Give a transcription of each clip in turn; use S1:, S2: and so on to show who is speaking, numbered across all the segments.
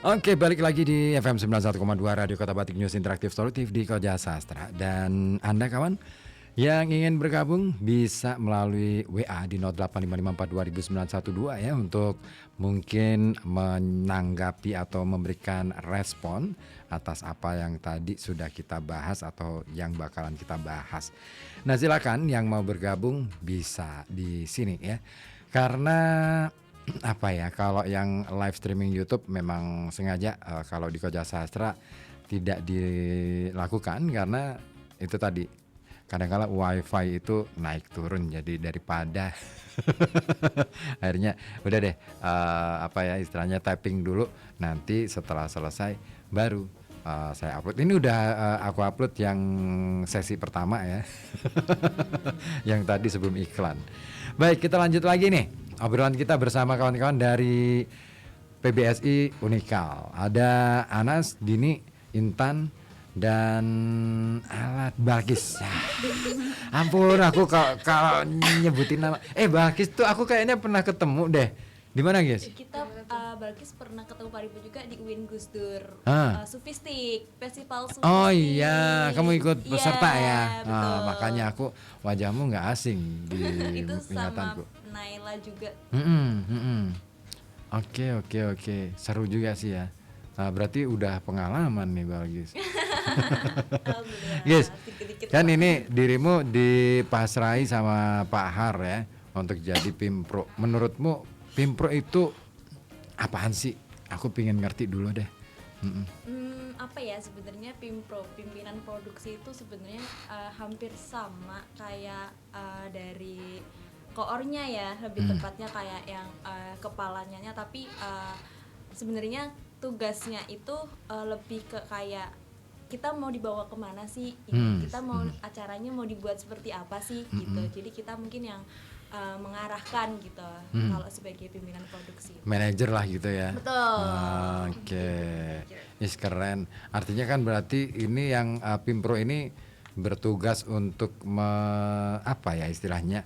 S1: Oke, balik lagi di FM 91,2 Radio Kota Batik News Interaktif Solutif di Koja Sastra. Dan Anda kawan yang ingin bergabung bisa melalui WA di 0855420912 ya, untuk mungkin menanggapi atau memberikan respon atas apa yang tadi sudah kita bahas atau yang bakalan kita bahas. Nah, silakan yang mau bergabung bisa di sini ya. Karena apa ya, kalau yang live streaming YouTube memang sengaja kalau di Koja Sastra tidak dilakukan karena itu tadi kadang-kala wifi itu naik turun, jadi daripada akhirnya udah deh apa ya istilahnya tapping dulu, nanti setelah selesai baru saya upload. Ini udah aku upload yang sesi pertama ya yang tadi sebelum iklan. Baik, kita lanjut lagi nih obrolan kita bersama kawan-kawan dari PBSI Unikal. Ada Anas, Dini, Intan, dan Alat Balkis. Ampun, aku kalau nyebutin nama Balkis tuh aku kayaknya pernah ketemu deh. Di mana, guys?
S2: Kita Balkis pernah ketemu Pak Ribu juga di UIN Gus Dur. Sufistik, festival Sufistik.
S1: Oh iya, kamu ikut peserta ya.
S2: Betul.
S1: Makanya aku wajahmu nggak asing di
S2: itu
S1: ingatanku.
S2: sama Naila juga.
S1: Oke, seru juga sih ya. Berarti udah pengalaman nih Balkis. Guys, kan ini dirimu dipasrai sama Pak Har ya untuk jadi Pimpro. Menurutmu Pimpro itu apaan sih? Aku pengen ngerti dulu deh.
S2: Apa ya sebenarnya Pimpro, pimpinan produksi itu sebenarnya hampir sama kayak dari koornya ya, lebih tepatnya kayak yang kepalanya, tapi sebenarnya tugasnya itu lebih ke kayak kita mau dibawa kemana sih, kita mau acaranya mau dibuat seperti apa sih gitu. Jadi kita mungkin yang mengarahkan gitu kalau sebagai pimpinan produksi.
S1: Manajer lah gitu ya.
S2: Betul.
S1: Oke. Yes, keren. Artinya kan berarti ini yang Pimpro ini bertugas untuk apa ya istilahnya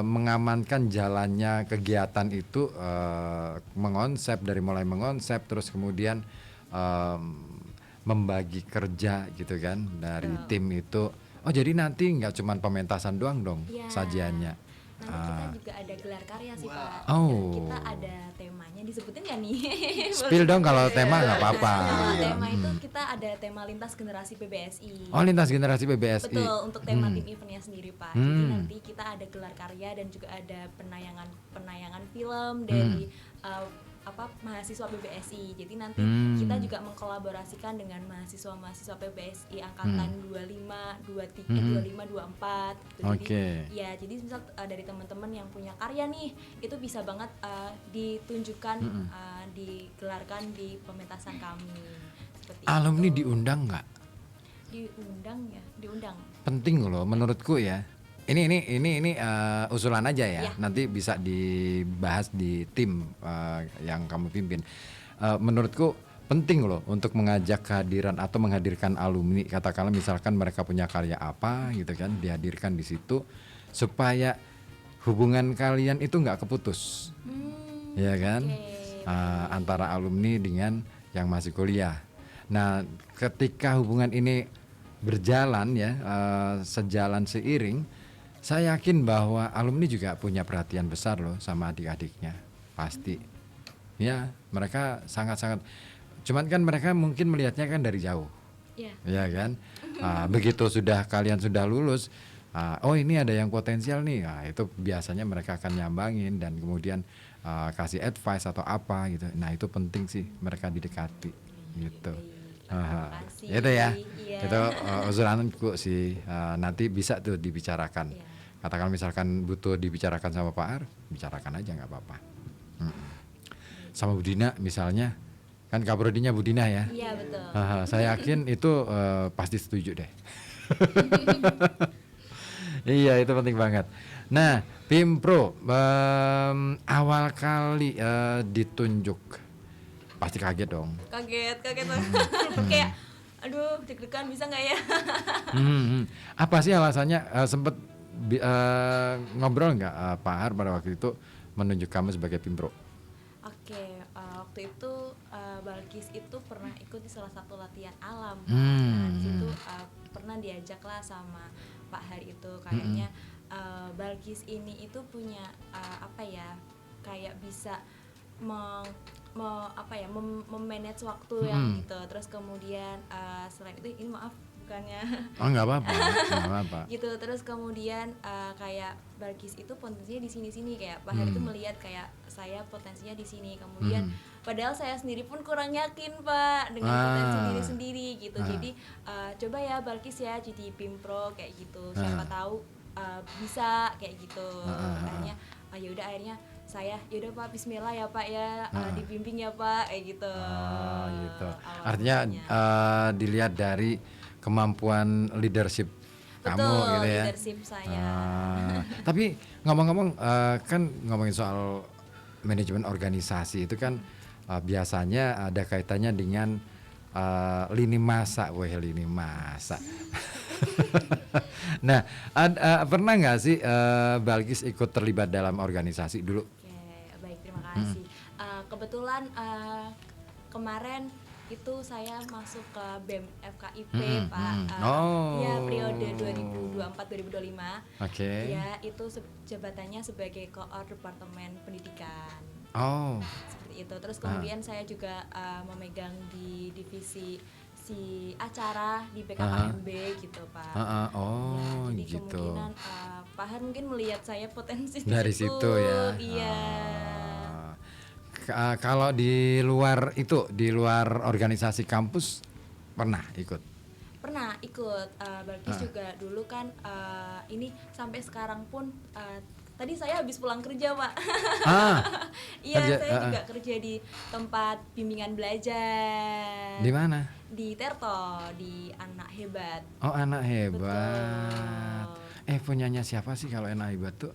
S1: mengamankan jalannya kegiatan itu, mengonsep dari mulai mengonsep terus kemudian membagi kerja gitu kan dari tim itu. Oh, jadi nanti nggak cuma pementasan doang dong sajiannya.
S2: Nanti kita juga ada gelar karya sih Pak.
S1: Oh.
S2: Kita ada temanya, disebutin nggak nih?
S1: Spill dong kalau tema nggak apa-apa.
S2: Tema itu kita ada tema lintas generasi PBSI.
S1: Oh, lintas generasi PBSI.
S2: Betul, untuk tema tim eventnya sendiri Pak. Jadi nanti kita ada gelar karya dan juga ada penayangan film dari mahasiswa PBSI. Jadi nanti kita juga mengkolaborasikan dengan mahasiswa PBSI angkatan 25, 23, 25, 24 gitu. Jadi ya, jadi misal dari teman-teman yang punya karya nih, itu bisa banget ditunjukkan, digelarkan di pementasan kami. Seperti
S1: alumni
S2: itu.
S1: diundang nggak?
S2: Diundang.
S1: Penting loh menurutku ya. Ini usulan aja ya. Nanti bisa dibahas di tim yang kamu pimpin. Menurutku penting loh untuk mengajak kehadiran atau menghadirkan alumni. Katakanlah misalkan mereka punya karya apa gitu kan, dihadirkan di situ supaya hubungan kalian itu nggak keputus, ya kan? Antara alumni dengan yang masih kuliah. Nah, ketika hubungan ini berjalan ya, sejalan seiring, saya yakin bahwa alumni juga punya perhatian besar loh sama adik-adiknya, pasti. Ya, mereka sangat-sangat. Cuman kan mereka mungkin melihatnya kan dari jauh, ya kan. Begitu kalian sudah lulus, oh ini ada yang potensial nih, itu biasanya mereka akan nyambangin dan kemudian kasih advice atau apa gitu. Nah itu penting sih mereka didekati, gitu. Itu ya, itu usulanku sih. Nanti bisa tuh dibicarakan. Katakan misalkan butuh dibicarakan sama Pak Ar, bicarakan aja nggak apa-apa. Sama Budina misalnya, kan kaprodinya Budina ya.
S2: Iya betul.
S1: Saya yakin itu pasti setuju deh. Iya, itu penting banget. Nah, Pimpro awal kali ditunjuk pasti kaget dong.
S2: Kaget kayak aduh deg-degan, bisa nggak ya?
S1: Apa sih alasannya? Sempet ngobrol nggak Pak Har pada waktu itu menunjuk kamu sebagai Pimpro?
S2: Oke, waktu waktu itu Balkis itu pernah ikut di salah satu latihan alam.
S1: Hmm,
S2: Nah, di situ pernah diajak lah sama Pak Hari itu kayaknya Balkis ini itu punya apa ya, kayak bisa memanage waktu yang gitu. Terus kemudian selain itu ini maaf bukannya
S1: Oh nggak apa-apa, nggak apa-apa.
S2: gitu. Terus kemudian kayak Balkis itu potensinya di sini-sini, kayak Pak Hari itu melihat kayak saya potensinya di sini. Kemudian padahal saya sendiri pun kurang yakin Pak dengan potensi diri sendiri gitu. Jadi coba ya Balkis ya jadi Pimpro kayak gitu. Siapa tahu bisa kayak gitu. Akhirnya ya udah, akhirnya saya yaudah Pak, Bismillah ya Pak ya, dibimbing ya Pak kayak gitu.
S1: Oh gitu.
S2: Awal
S1: Artinya
S2: mulanya.
S1: dilihat dari kemampuan leadership kamu
S2: Betul,
S1: gitu ya.
S2: leadership saya.
S1: Tapi ngomong-ngomong kan ngomongin soal manajemen organisasi itu kan biasanya ada kaitannya dengan lini masa, lini masa. Nah, pernah nggak sih Balkis ikut terlibat dalam organisasi dulu?
S2: Oke, baik, terima kasih. Kebetulan kemarin itu saya masuk ke BEM FKIP Pak. Ya, periode 2024-2025.
S1: Oke.
S2: Ya, itu jabatannya sebagai koor Departemen Pendidikan.
S1: Oh.
S2: Seperti itu. Terus kemudian saya juga memegang di divisi si acara di BKKMB gitu Pak.
S1: Oh,
S2: jadi
S1: gitu.
S2: kemungkinan Pak Har mungkin melihat saya potensi di
S1: Dari situ ya.
S2: Iya.
S1: Kalau di luar itu, di luar organisasi kampus pernah ikut?
S2: Pernah ikut. Balkis juga dulu kan ini sampai sekarang pun tadi saya habis pulang kerja Pak. Iya, saya juga kerja di tempat bimbingan belajar.
S1: Di mana?
S2: Di Terto, di Anak Hebat.
S1: Oh, Anak Hebat.
S2: Betul.
S1: Punyanya siapa sih kalau Anak Hebat tuh?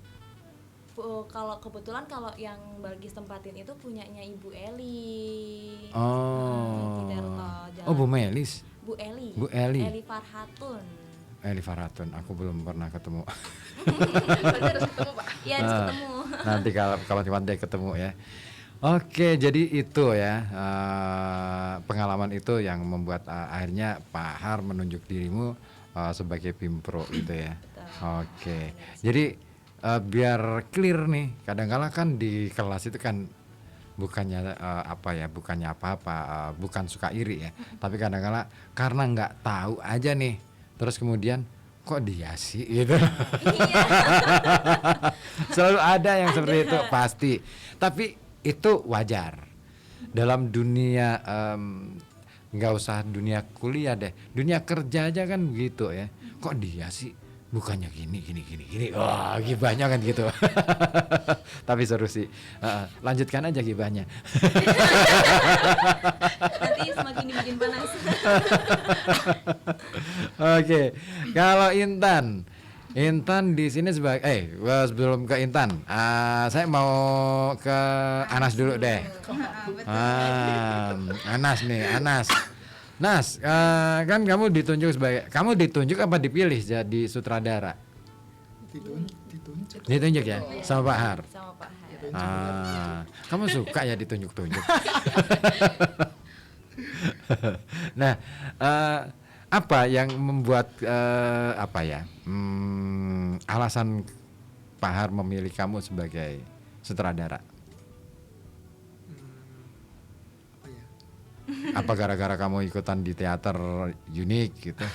S2: Kalau kebetulan kalau yang Balkis tempatin itu punyanya Ibu Eli.
S1: Oh.
S2: Di Terto.
S1: Oh, Bu Melis.
S2: Bu Eli.
S1: Bu Eli.
S2: Eli Farhatun.
S1: Eli Farhatun, aku belum pernah ketemu.
S2: Berarti harus ketemu Pak. Iya, harus ketemu.
S1: Nanti kalau cuma dia ketemu ya. Oke, jadi itu ya pengalaman itu yang membuat akhirnya Pak Har menunjuk dirimu sebagai Pimpro gitu ya. Oke, jadi biar clear nih, kadang-kala kan di kelas itu kan bukannya bukannya apa-apa, bukan suka iri ya, tapi kadang-kala karena nggak tahu aja nih, terus kemudian kok dia sih gitu. Selalu ada yang seperti itu pasti, tapi itu wajar dalam dunia, nggak usah dunia kuliah deh, dunia kerja aja kan begitu ya. Kok dia sih bukannya gini. Wah, gibahnya kan gitu. Tapi seru sih. Lanjutkan aja gibahnya.
S2: Nanti semakin dibikin panas.
S1: Oke, kalau Intan di sini sebagai sebelum ke Intan, saya mau ke Anas dulu deh. Anas nih, Anas. Nas, kan kamu ditunjuk apa dipilih jadi sutradara? Ditunjuk ya, sama Pak Har.
S2: Sama Pak Har.
S1: Kamu suka ya ditunjuk-tunjuk. Nah, apa yang membuat alasan Pak Har memilih kamu sebagai sutradara? Apa gara-gara kamu ikutan di teater unik gitu?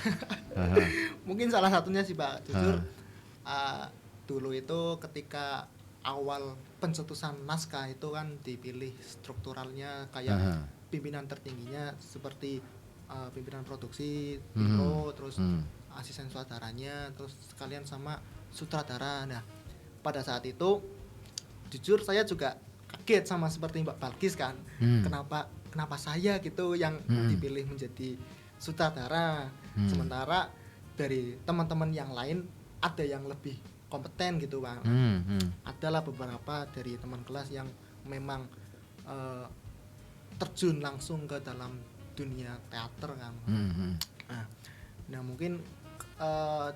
S3: Mungkin salah satunya sih Pak. Jujur dulu itu ketika awal pencetusan naskah itu kan dipilih strukturalnya kayak pimpinan tertingginya seperti pimpinan produksi, Pimpro, terus asisten sutradaranya, terus sekalian sama sutradara. Nah, pada saat itu jujur saya juga kaget sama seperti Mbak Balkis kan. Kenapa saya gitu yang dipilih menjadi sutradara, sementara dari teman-teman yang lain ada yang lebih kompeten gitu Bang. Adalah beberapa dari teman kelas yang memang terjun langsung ke dalam dunia teater kan. Nah mungkin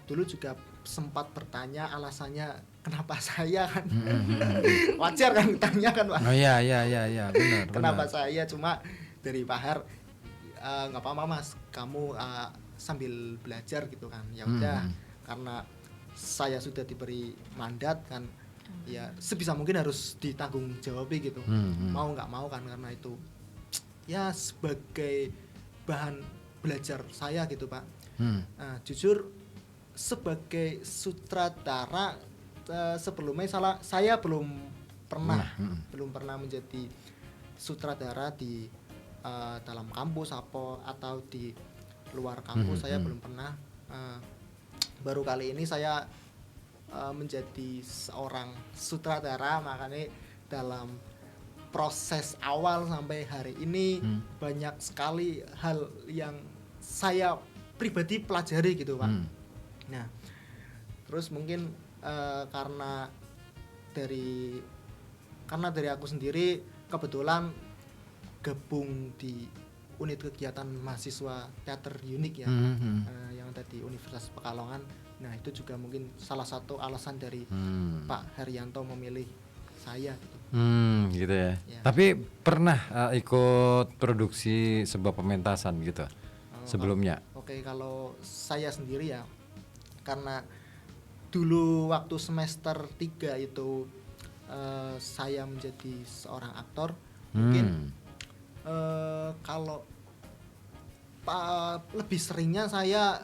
S3: dulu juga sempat bertanya alasannya kenapa saya kan. Wajar kan tanya kan Pak.
S1: Oh iya benar.
S3: Kenapa saya, cuma dari Pak Har, nggak apa-apa Mas, kamu sambil belajar gitu kan. Ya udah, karena saya sudah diberi mandat kan, ya sebisa mungkin harus ditanggung jawabi gitu. Mau nggak mau kan, karena itu ya sebagai bahan belajar saya gitu Pak. Jujur sebagai sutradara sebelumnya saya belum pernah menjadi sutradara di dalam kampus atau di luar kampus. Saya belum pernah. Baru kali ini saya menjadi seorang sutradara, makanya dalam proses awal sampai hari ini banyak sekali hal yang saya pribadi pelajari gitu Pak. Nah, terus mungkin karena dari aku sendiri kebetulan gabung di unit kegiatan mahasiswa teater unik ya, yang ada di Universitas Pekalongan. Nah, itu juga mungkin salah satu alasan dari Pak Haryanto memilih saya gitu.
S1: Gitu ya. Tapi pernah ikut produksi sebuah pementasan gitu sebelumnya?
S3: Oke, kalau saya sendiri ya, karena dulu waktu semester 3 itu saya menjadi seorang aktor. Mungkin kalau lebih seringnya saya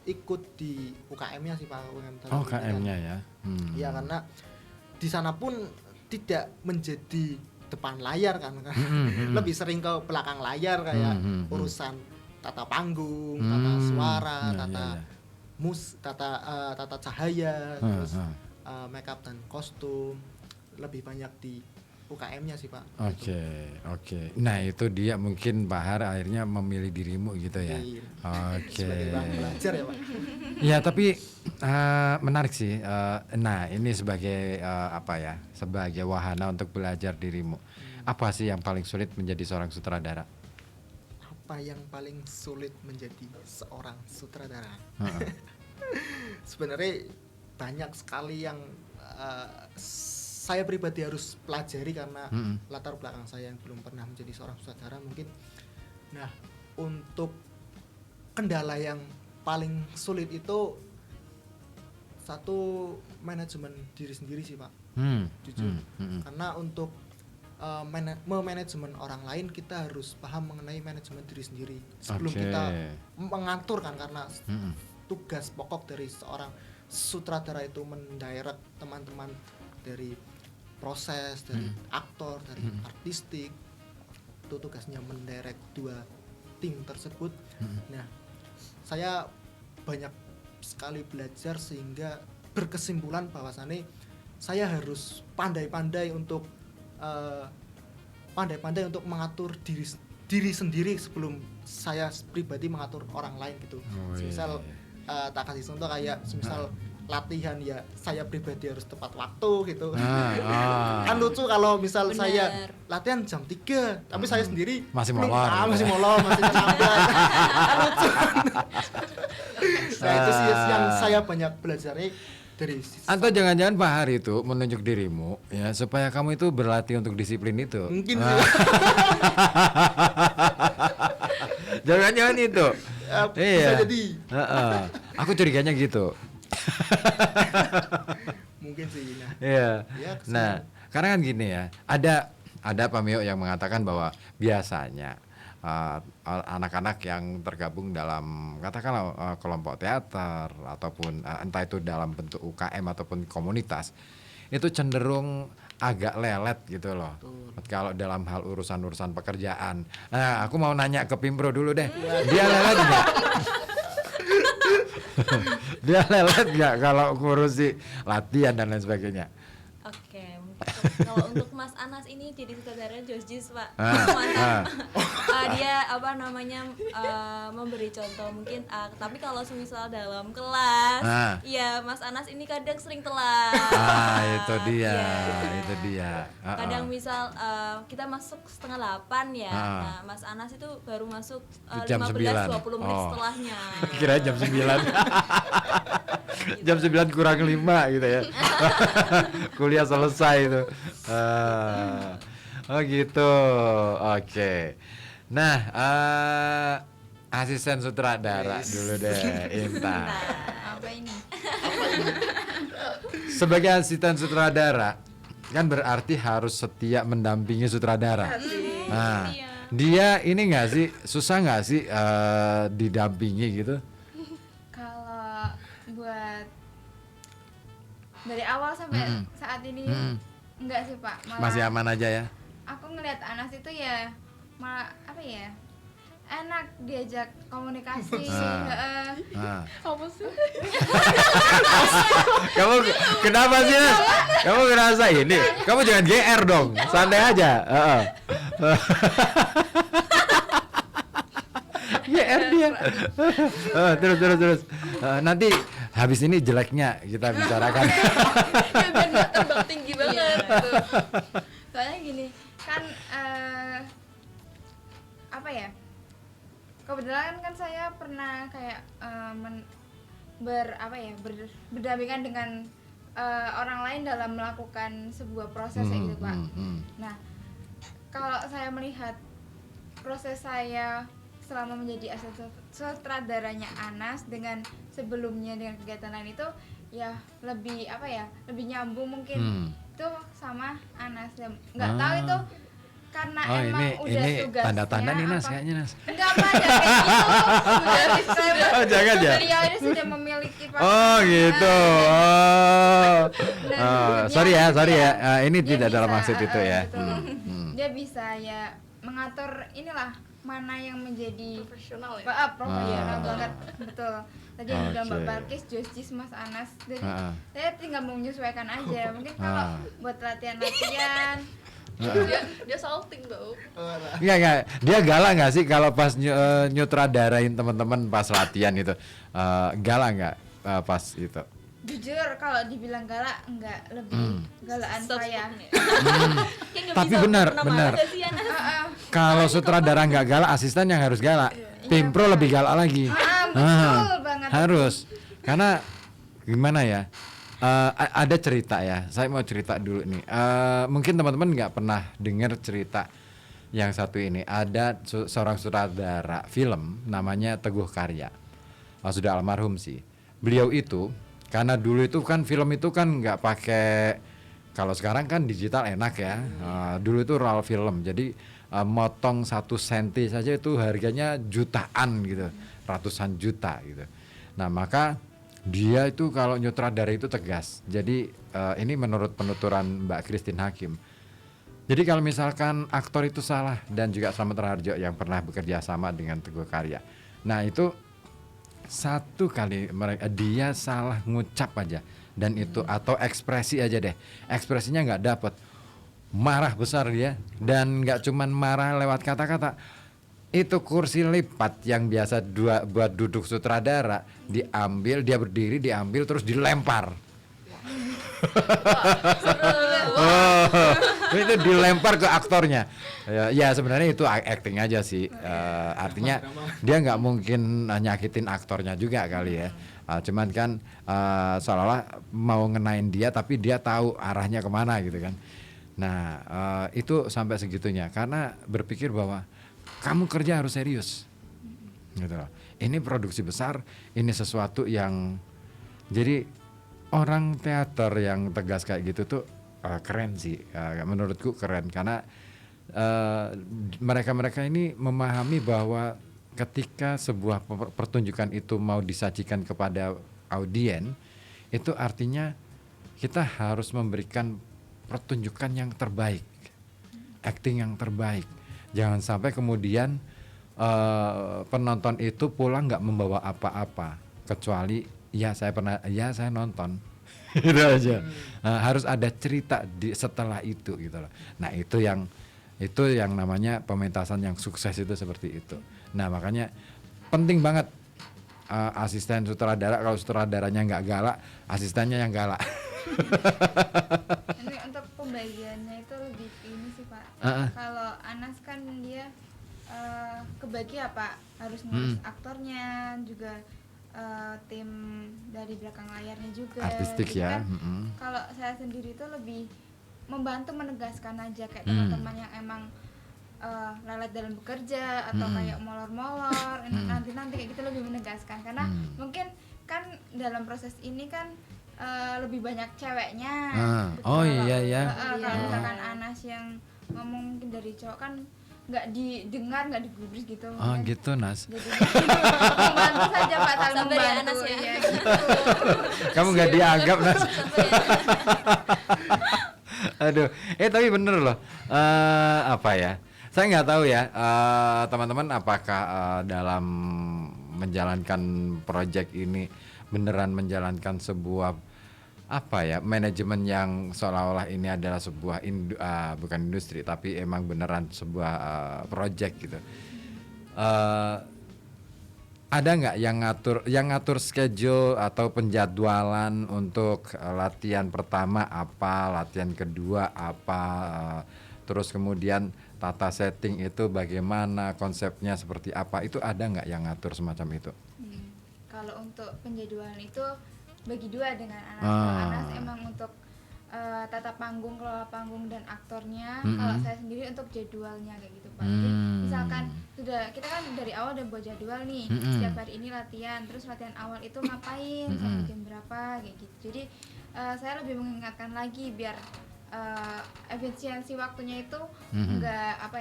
S3: ikut di UKM-nya sih Pak.
S1: UKM-nya ya.
S3: Ya, karena di sana pun tidak menjadi depan layar kan. Lebih sering ke belakang layar, kayak urusan tata panggung, tata suara, tata cahaya, terus make up dan kostum, lebih banyak di UKM-nya sih Pak.
S1: Oke. Nah, itu dia mungkin Pak Har akhirnya memilih dirimu gitu ya.
S3: Sebagai bahan belajar ya Pak.
S1: Ya, tapi menarik sih. Nah, ini sebagai sebagai wahana untuk belajar dirimu. Apa sih yang paling sulit menjadi seorang sutradara?
S3: Apa yang paling sulit menjadi seorang sutradara? Sebenarnya banyak sekali yang saya pribadi harus pelajari karena latar belakang saya yang belum pernah menjadi seorang sutradara mungkin. Nah, untuk kendala yang paling sulit itu satu, manajemen diri sendiri sih Pak. Jujur. Karena untuk memanajemen orang lain, kita harus paham mengenai manajemen diri sendiri sebelum kita mengatur kan, karena tugas pokok dari seorang sutradara itu mendirect teman-teman dari proses, dari aktor, dari artistik. Itu tugasnya mendirect dua tim tersebut. Nah, saya banyak sekali belajar sehingga berkesimpulan bahwasannya saya harus pandai-pandai untuk mengatur diri sendiri sebelum saya pribadi mengatur orang lain gitu. Misal tak kasih contoh kayak misal latihan, ya saya pribadi harus tepat waktu gitu. Kan lucu kalau misal saya latihan jam 3 tapi saya sendiri
S1: masih molor,
S3: masih nyampe. Kan lucu. Nah, itu sih yang saya banyak belajarnya dari
S1: atau jangan-jangan Pak Har itu menunjuk dirimu ya supaya kamu itu berlatih untuk disiplin itu.
S3: Mungkin
S1: jangan-jangan itu.
S3: Bisa jadi.
S1: Aku curiganya gitu.
S3: Mungkin sih.
S1: Nah, karena kan gini ya, ada Pak Mio yang mengatakan bahwa biasanya anak-anak yang tergabung dalam katakanlah kelompok teater ataupun entah itu dalam bentuk UKM ataupun komunitas itu cenderung agak lelet gitu loh. Kalau dalam hal urusan pekerjaan. Nah, aku mau nanya ke Pimpro dulu deh. Dia lelet nggak? Dia lelet nggak kalau ngurusi latihan dan lain sebagainya?
S2: Oke, mungkin Kalau untuk Mas Anas ini jadi sutradara Jojis Pak.
S1: Ah,
S2: Mantap. Dia apa namanya memberi contoh mungkin tapi kalau semisal dalam kelas ya Mas Anas ini kadang sering telat.
S1: Itu dia,
S2: Ya.
S1: itu dia.
S2: Kadang misal kita masuk 7:30 ya. Nah, Mas Anas itu baru masuk
S1: Jam 9.
S2: 15-20 menit setelahnya.
S1: Kira jam 9. Jam 9 kurang 5 gitu ya. Kuliah selesai itu. Oh gitu. Oke. Nah, asisten sutradara dulu deh, Intan.
S2: Apa ini?
S1: Sebagai asisten sutradara kan berarti harus setia mendampingi sutradara. Nah, dia ini nggak sih susah nggak sih didampingi gitu?
S4: Kalau buat dari awal sampai saat ini enggak sih Pak, malah
S1: Masih aman aja ya?
S4: aku ngelihat Anas itu ya malah apa ya, enak diajak komunikasi.
S2: Apa sih?
S1: Kamu kenapa sih Nas? Kamu ngerasa ini? Kamu jangan GR dong, santai aja. GR dia. Terus. Nanti habis ini jeleknya kita bicarakan.
S4: Biar nggak terbang tinggi banget gitu. Soalnya gini kan apa ya, kebetulan kan saya pernah kayak berdampingan dengan orang lain dalam melakukan sebuah proses kayak gitu Pak. Nah kalau saya melihat proses saya selama menjadi asisten sutradaranya Anas dengan sebelumnya dengan kegiatan lain itu ya lebih apa ya, lebih nyambung mungkin itu sama Anas. Nggak tahu itu karena emang udah
S1: ini
S4: tugasnya
S1: tanda-tanda nih Nas
S4: apa.
S1: kayaknya Nas.
S4: Enggak Pak, jangan kayak gitu.
S1: Oh, jangan ya?
S4: Beliau ini sudah memiliki
S1: Oh gitu. Sorry ya. Ini
S4: Dia
S1: tidak dalam
S4: bisa,
S1: maksud itu ya.
S4: betul. Dia bisa ya mengatur inilah mana yang menjadi
S2: Profesional ya?
S4: profesional banget, betul. Tadi yang bilang Mbak
S1: Oke.
S4: Balkis, Jojis, Mas Anas, jadi saya tinggal menyesuaikan aja. Mungkin kalau buat latihan-latihan
S2: Dia salting tau.
S1: Enggak. Dia galak nggak sih kalau pas nyutradarain teman-teman pas latihan itu? Galak nggak pas itu?
S4: jujur kalau dibilang galak enggak, lebih galaan saya.
S1: Tapi benar. Kalau sutradara nggak galak, asisten yang harus galak. Tim pro lebih galak lagi.
S4: Betul banget.
S1: Harus. Karena gimana ya? Ada cerita ya. Saya mau cerita dulu nih. Mungkin teman-teman nggak pernah dengar cerita yang satu ini. Ada seorang sutradara film namanya Teguh Karya. Sudah almarhum sih. Beliau itu karena dulu itu kan film itu kan nggak pakai, kalau sekarang kan digital enak ya. Dulu itu raw film. Jadi motong 1 senti saja itu harganya jutaan gitu, ratusan juta gitu. Nah maka dia itu kalau nyutradara itu tegas. Jadi ini menurut penuturan Mbak Christine Hakim. Jadi kalau misalkan aktor itu salah, dan juga Slamet Raharjo yang pernah bekerja sama dengan Teguh Karya. Nah itu satu kali dia salah ngucap aja, dan itu atau ekspresi aja deh, ekspresinya nggak dapet, marah besar dia. Dan nggak cuman marah lewat kata-kata, itu kursi lipat yang biasa buat duduk sutradara diambil, dia berdiri diambil terus dilempar. Itu dilempar ke aktornya. Ya sebenarnya itu acting aja sih. Artinya dia nggak mungkin nyakitin aktornya juga kali ya. Cuman kan seolah-olah mau ngenain dia, tapi dia tahu arahnya kemana gitu kan. Nah itu sampai segitunya karena berpikir bahwa kamu kerja harus serius gitu loh. Ini produksi besar, ini sesuatu yang, jadi orang teater yang tegas kayak gitu tuh keren sih, menurutku keren karena mereka ini memahami bahwa ketika sebuah pertunjukan itu mau disajikan kepada audien, itu artinya kita harus memberikan pertunjukan yang terbaik, acting yang terbaik. Jangan sampai kemudian penonton itu pulang nggak membawa apa-apa, kecuali saya nonton. Gitu aja. Nah, harus ada cerita setelah itu gitu loh. Nah, itu yang namanya pementasan yang sukses itu seperti itu. Nah, makanya penting banget asisten sutradara. Kalau sutradaranya nggak galak, asistennya yang galak.
S4: Ini untuk pembagiannya itu lebih ini sih Pak. Kalau Anas kan dia kebagi ya Pak, harus ngurus aktornya juga, tim dari belakang layarnya juga.
S1: Artistik
S4: Jadi
S1: ya.
S4: kan, kalau saya sendiri itu lebih membantu menegaskan aja kayak teman-teman yang emang lelet dalam bekerja atau kayak molor-molor nanti kayak gitu, lebih menegaskan karena mungkin kan dalam proses ini kan lebih banyak ceweknya.
S1: Oh iya ya.
S4: Kalau misalkan Anas yang ngomong mungkin dari cowok kan nggak didengar, nggak digubris gitu.
S1: Oh gitu Nas.
S4: Jadi membantu saja Pak, saling
S2: Sabar ya,
S4: membantu
S2: Anas ya.
S4: ya gitu.
S1: Kamu nggak dianggap Nas. Aduh, tapi bener loh. Apa ya? Saya nggak tahu ya, teman-teman, apakah dalam menjalankan proyek ini beneran menjalankan sebuah apa ya, manajemen yang seolah-olah ini adalah sebuah bukan industri tapi emang beneran sebuah proyek gitu. Ada nggak yang ngatur schedule atau penjadwalan untuk latihan pertama apa, latihan kedua apa, terus kemudian tata setting itu bagaimana, konsepnya seperti apa, itu ada nggak yang ngatur semacam itu?
S4: Kalau untuk penjadwalan itu bagi dua dengan Anas. Kalau Anas emang untuk tata panggung, kelola panggung dan aktornya. Kalau saya sendiri untuk jadwalnya kayak gitu Pak. Jadi misalkan kita kan dari awal udah buat jadwal nih, setiap hari ini latihan, terus latihan awal itu ngapain, sampai jam berapa kayak gitu. Jadi saya lebih mengingatkan lagi biar efisiensi waktunya itu nggak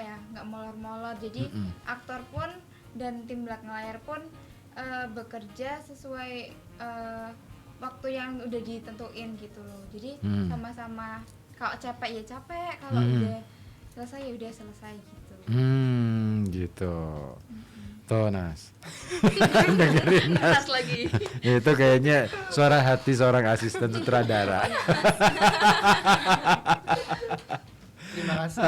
S4: molor-molor. Jadi aktor pun dan tim belakang layar pun bekerja sesuai waktu yang udah ditentuin gitu loh. Jadi sama-sama, kalau capek ya capek, kalau udah selesai ya udah selesai gitu.
S1: Gitu. Tuh Nas. Dengerin Nas
S5: lagi.
S1: Itu kayaknya suara hati seorang asisten sutradara.
S3: Terima kasih.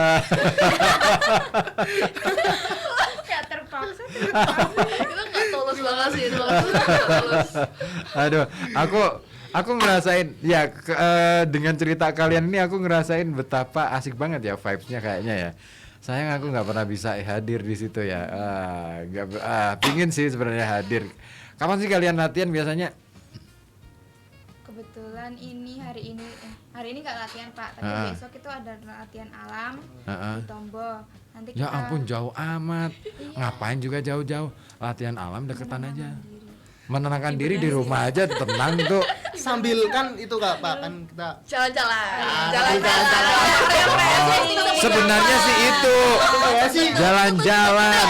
S4: Kayak terpaksa.
S5: Itu nggak tulus banget sih, itu tulus.
S1: Aduh, aku ngerasain ya dengan cerita kalian ini aku ngerasain betapa asik banget ya vibes-nya kayaknya ya. Sayang aku nggak pernah bisa hadir di situ ya. Pingin sih sebenarnya hadir. Kapan sih kalian latihan biasanya?
S4: Kebetulan hari ini nggak latihan Pak, tapi besok itu ada latihan alam di Tombo. Nanti
S1: Ya
S4: kita
S1: ampun, jauh amat. Ngapain juga jauh-jauh? Latihan alam deketan aja. Menenangkan diri di rumah aja, tenang tuh.
S3: Sambil kan itu Kak Pak, kan kita
S5: Jalan-jalan.
S1: Sebenarnya sih itu jalan-jalan.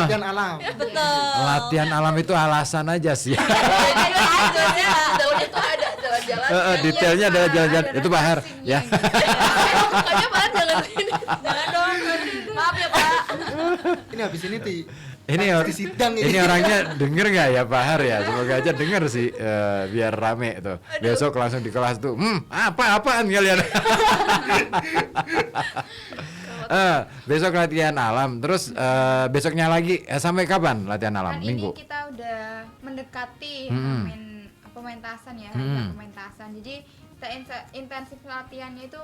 S3: latihan alam.
S2: Betul.
S1: Latihan alam itu alasan aja sih.
S5: Dalamnya tuh ada jalan-jalan.
S1: Detailnya adalah jalan-jalan. Itu Bahar ya.
S5: Makanya Pak jangan ini.
S2: Jangan dong. Maaf ya Pak.
S3: Ini habis ini
S1: Ini
S3: sidang
S1: ini orangnya denger nggak ya Bahar ya? Semoga aja denger sih, biar rame tuh. Besok langsung di kelas tuh. Apaan kalian? Besok latihan alam. Terus besoknya lagi sampai kapan latihan alam?
S4: kan
S1: Minggu.
S4: ini kita udah mendekati pementasan ya, pementasan. Jadi kita intensif latihannya itu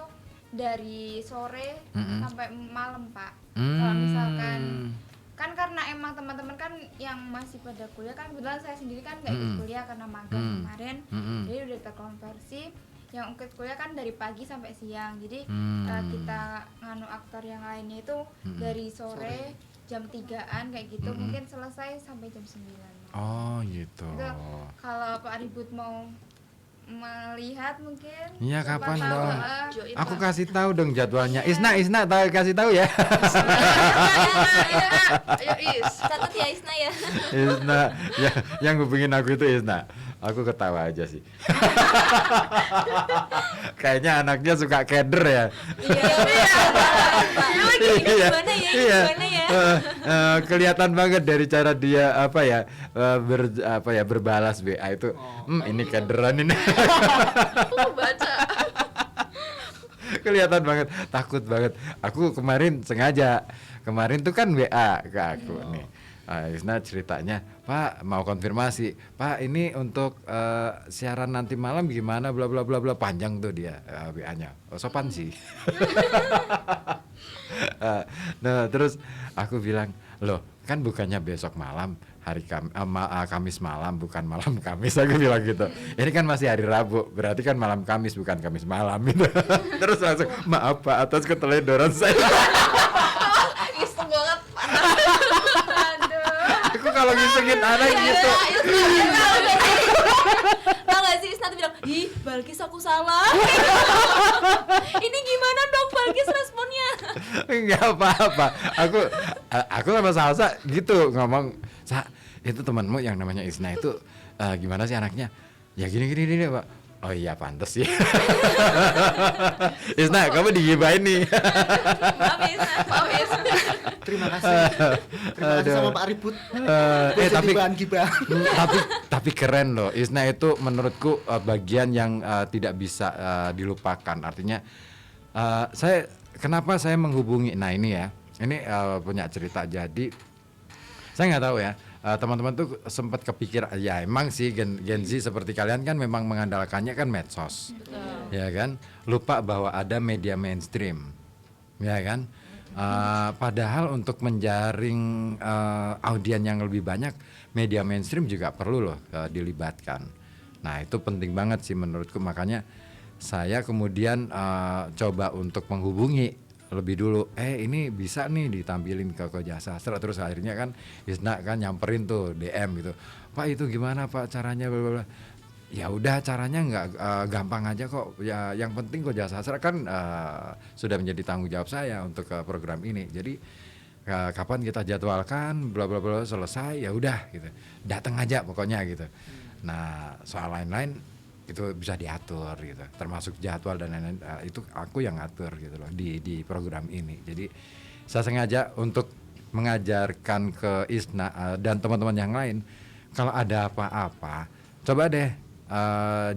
S4: dari sore sampai malam Pak. Kalau misalkan kan karena emang teman-teman kan yang masih pada kuliah, kan kebetulan saya sendiri kan nggak ikut kuliah karena magang kemarin, jadi udah terkonversi. Yang ikut kuliah kan dari pagi sampai siang, jadi kita nganu aktor yang lainnya itu dari sore jam 3-an kayak gitu, mungkin selesai sampai jam 9.
S1: Oh gitu.
S4: Itu kalau Pak Ribut mau melihat mungkin.
S1: Iya,
S4: siapa
S1: kapan
S4: tahu,
S1: dong?
S5: Join
S1: Aku
S5: Pak.
S1: kasih tahu dong jadwalnya. Isna kasih tahu ya.
S5: Ayo Is.
S2: Catat ya Isna ya.
S1: Isna, ya, yang hubungin aku itu Isna. Aku ketawa aja sih. Kayaknya anaknya suka keder ya.
S2: Gimana ya?
S1: Kelihatan banget dari cara dia berbalas WA itu. Ini kederan ini.
S5: Baca.
S1: Kelihatan banget, takut banget. Aku kemarin tuh kan WA ke aku nih. Isna ceritanya, Pak mau konfirmasi, Pak ini untuk siaran nanti malam gimana, bla bla bla bla, panjang tuh dia WA-nya. Sopan sih. Nah terus aku bilang, loh kan bukannya besok malam, Kamis malam, bukan malam Kamis, aku bilang gitu. Ini kan masih hari Rabu, berarti kan malam Kamis bukan Kamis malam gitu. Terus langsung, maaf Pak atas keteledoran saya.
S5: Iseng banget.
S1: Aku kalau ngisengin anak gitu.
S2: Tau gak sih Isna tuh bilang, ih Balkis aku salah. Ini gimana dong Balkis responnya?
S1: Enggak apa-apa. Aku sama Salsa gitu ngomong, Sa, itu temanmu yang namanya Isna itu gimana sih anaknya? Ya gini Pak. Oh iya pantes sih. Isna, kamu digibain nih.
S2: Maaf ya Isna.
S3: Terima kasih. Terima kasih sama Pak Ribut.
S1: Tapi
S3: bahan-gibahan.
S1: tapi keren loh. Isna itu menurutku bagian yang tidak bisa dilupakan. Artinya kenapa saya menghubungi? Nah ini ya, ini punya cerita. Jadi saya nggak tahu ya. Teman-teman tuh sempat kepikir, ya emang sih Gen Z seperti kalian kan memang mengandalkannya kan medsos. Ya kan, lupa bahwa ada media mainstream, ya kan. Padahal untuk menjaring audien yang lebih banyak, media mainstream juga perlu loh dilibatkan. Nah itu penting banget sih menurutku, makanya saya kemudian coba untuk menghubungi lebih dulu. Ini bisa nih ditampilin ke Koja Sastra. Terus akhirnya kan Isna kan nyamperin tuh DM gitu, Pak itu gimana Pak caranya, blablabla. Ya udah caranya nggak gampang aja kok ya, yang penting Koja Sastra kan sudah menjadi tanggung jawab saya untuk program ini, jadi kapan kita jadwalkan bla bla bla selesai ya udah gitu, datang aja pokoknya gitu. Nah soal lain-lain itu bisa diatur gitu, termasuk jadwal dan lain-lain, itu aku yang ngatur gitu loh di program ini. Jadi saya sengaja untuk mengajarkan ke Isna dan teman-teman yang lain, kalau ada apa-apa coba deh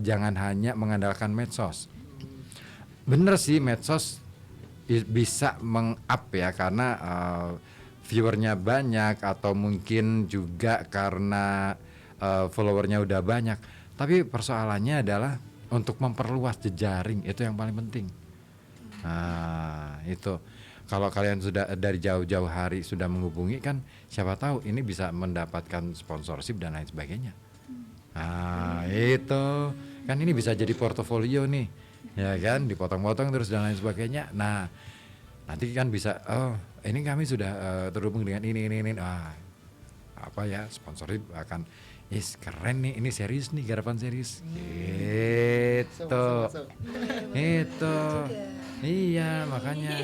S1: jangan hanya mengandalkan medsos. Bener sih medsos bisa meng-up ya karena viewernya banyak, atau mungkin juga karena followernya udah banyak. Tapi persoalannya adalah untuk memperluas jejaring, itu yang paling penting. Nah itu kalau kalian sudah dari jauh-jauh hari sudah menghubungi kan, siapa tahu ini bisa mendapatkan sponsorship dan lain sebagainya. Nah itu kan ini bisa jadi portofolio nih, ya kan, dipotong-potong terus dan lain sebagainya. Nah nanti kan bisa, oh ini kami sudah terhubung dengan ini. Apa ya, sponsorship akan keren nih, ini serius nih, garapan serius. Gitu. Itu. Iya, makanya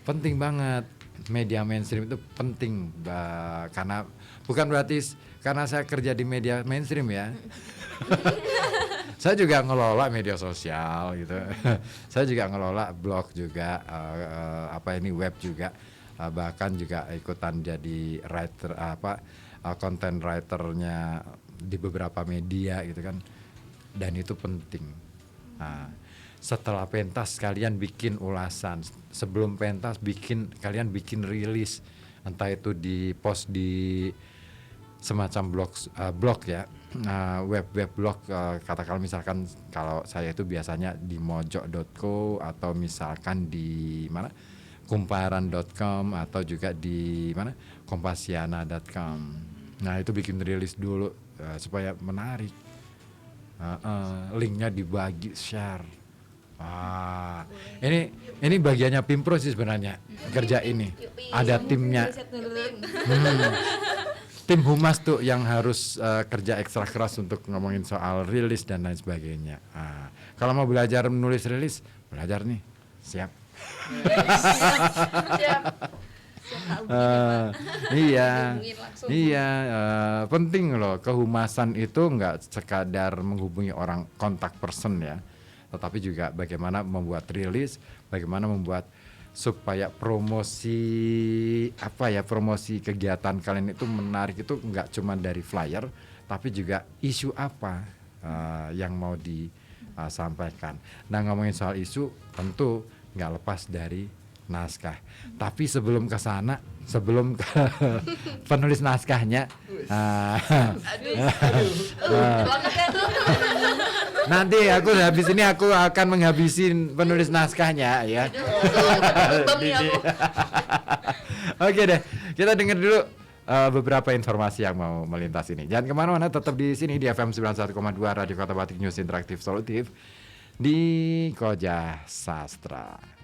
S1: penting banget media mainstream itu penting, karena bukan berarti karena saya kerja di media mainstream ya. Saya juga ngelola media sosial gitu. Saya juga ngelola blog juga, web juga. Bahkan juga ikutan jadi writer content writernya di beberapa media gitu kan, dan itu penting. Nah, setelah pentas kalian bikin ulasan, sebelum pentas kalian bikin rilis, entah itu di post di semacam blog ya, web blog, katakanlah misalkan kalau saya itu biasanya di mojo.co, atau misalkan di mana kumparan.com, atau juga di mana kompasiana.com. Nah itu bikin rilis dulu supaya menarik, linknya dibagi, share. Ini bagiannya Pimpro sih sebenarnya, kerja ini ada timnya. Tim humas tuh yang harus kerja ekstra keras untuk ngomongin soal rilis dan lain sebagainya. Kalau mau belajar menulis rilis, belajar nih, siap.
S5: Siap.
S1: Iya,
S5: Hubungin langsung.
S1: iya, penting loh kehumasan itu nggak sekadar menghubungi orang kontak person ya, tetapi juga bagaimana membuat rilis, bagaimana membuat supaya promosi kegiatan kalian itu menarik itu nggak cuma dari flyer, tapi juga isu apa yang mau disampaikan. Nah ngomongin soal isu tentu nggak lepas dari naskah. Tapi sebelum ke sana, sebelum ke penulis naskahnya, nanti aku habis ini aku akan menghabisin penulis naskahnya ya. Oke deh, kita dengar dulu beberapa informasi yang mau melintas ini. Jangan kemana-mana, tetap di sini di FM 91,2 Radio Kota Batik News Interaktif Solutif di Koja Sastra.